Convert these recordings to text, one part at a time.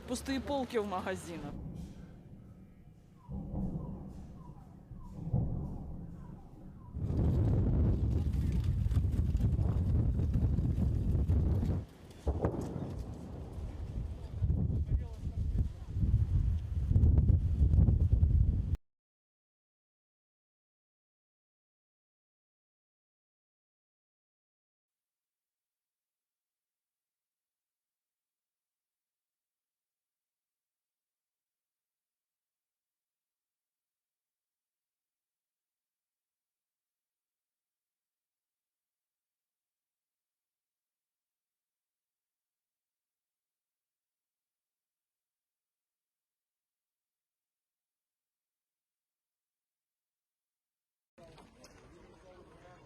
пустые полки в магазинах.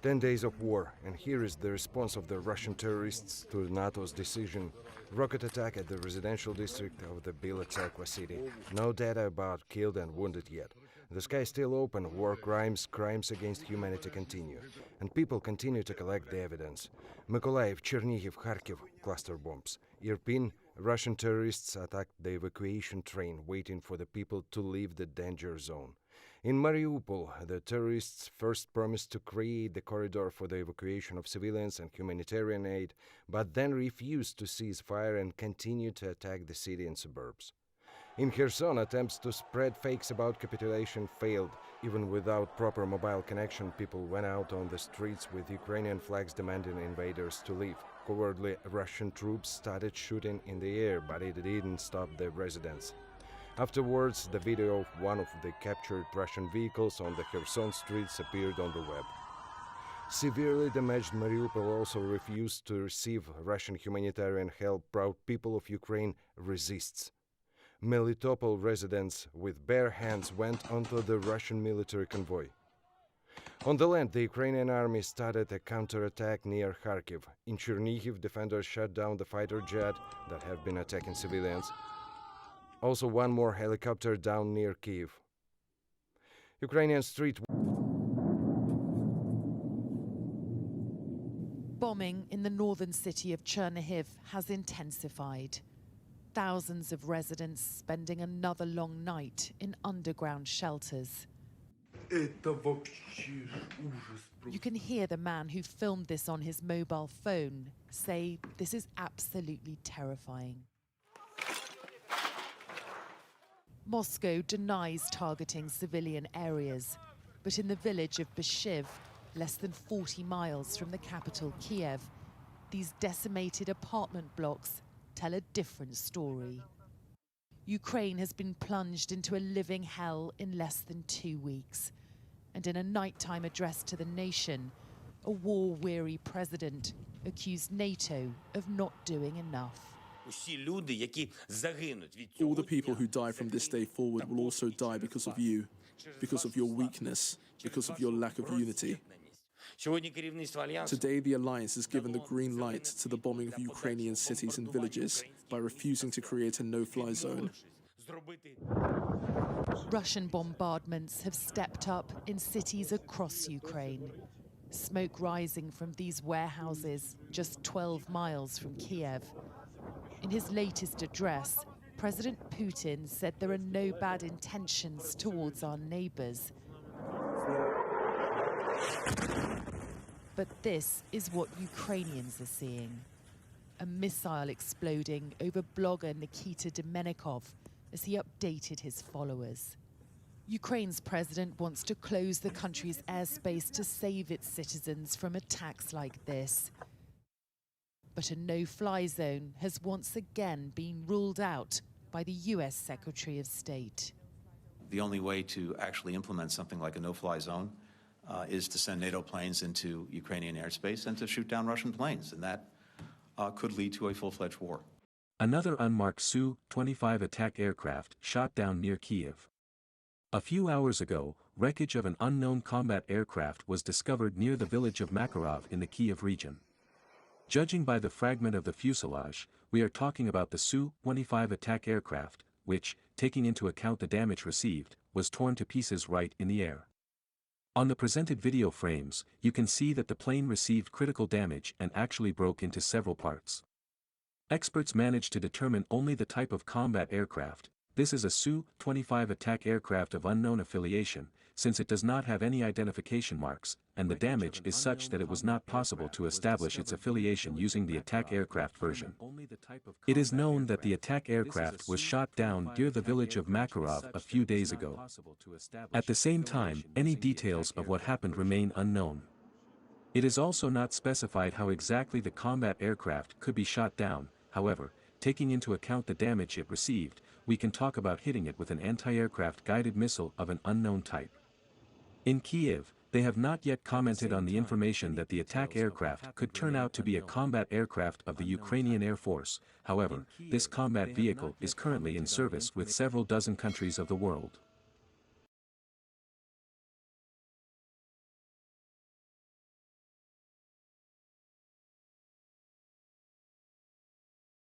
Ten days of war, and here is the response of the Russian terrorists to NATO's decision. Rocket attack at the residential district of the Bila Tserkva city. No data about killed and wounded yet. The sky is still open, war crimes, crimes against humanity continue. And people continue to collect the evidence. Mykolaiv, Chernihiv, Kharkiv, cluster bombs. Irpin, Russian terrorists attacked the evacuation train waiting for the people to leave the danger zone. In Mariupol, the terrorists first promised to create the corridor for the evacuation of civilians and humanitarian aid, but then refused to cease fire and continued to attack the city and suburbs. In Kherson, attempts to spread fakes about capitulation failed. Even without proper mobile connection, people went out on the streets with Ukrainian flags demanding invaders to leave. Cowardly Russian troops started shooting in the air, but it didn't stop the residents. Afterwards, the video of one of the captured Russian vehicles on the Kherson streets appeared on the web. Severely damaged Mariupol also refused to receive Russian humanitarian help. Proud people of Ukraine resists. Melitopol residents with bare hands went onto the Russian military convoy. On the land, the Ukrainian army started a counterattack near Kharkiv. In Chernihiv, defenders shot down the fighter jet that had been attacking civilians. Also, one more helicopter down near Kyiv. Ukrainian street. Bombing in the northern city of Chernihiv has intensified. Thousands of residents spending another long night in underground shelters. You can hear the man who filmed this on his mobile phone say this is absolutely terrifying. Moscow denies targeting civilian areas, but in the village of Beshiv, less than 40 miles from the capital Kiev, these decimated apartment blocks tell a different story. Ukraine has been plunged into a living hell in less than 2 weeks, and in a nighttime address to the nation, a war-weary president accused NATO of not doing enough. All the people who die from this day forward will also die because of you, because of your weakness, because of your lack of unity. Today, the Alliance has given the green light to the bombing of Ukrainian cities and villages by refusing to create a no-fly zone. Russian bombardments have stepped up in cities across Ukraine. Smoke rising from these warehouses just 12 miles from Kiev. In his latest address, President Putin said there are no bad intentions towards our neighbors. But this is what Ukrainians are seeing. A missile exploding over blogger Nikita Domenikov as he updated his followers. Ukraine's president wants to close the country's airspace to save its citizens from attacks like this. But a no-fly zone has once again been ruled out by the US Secretary of State. The only way to actually implement something like a no-fly zone is to send NATO planes into Ukrainian airspace and to shoot down Russian planes, and that could lead to a full-fledged war. Another unmarked Su-25 attack aircraft shot down near Kiev. A few hours ago, wreckage of an unknown combat aircraft was discovered near the village of Makarov in the Kiev region. Judging by the fragment of the fuselage, we are talking about the Su-25 attack aircraft, which, taking into account the damage received, was torn to pieces right in the air. On the presented video frames, you can see that the plane received critical damage and actually broke into several parts. Experts managed to determine only the type of combat aircraft. This is a Su-25 attack aircraft of unknown affiliation, since it does not have any identification marks, and the damage is such that it was not possible to establish its affiliation using the attack aircraft version. It is known that the attack aircraft was shot down near the village of Makarov a few days ago. At the same time, any details of what happened remain unknown. It is also not specified how exactly the combat aircraft could be shot down. However, taking into account the damage it received, we can talk about hitting it with an anti-aircraft guided missile of an unknown type. In Kiev, they have not yet commented on the information that the attack aircraft could turn out to be a combat aircraft of the Ukrainian Air Force. However, this combat vehicle is currently in service with several dozen countries of the world.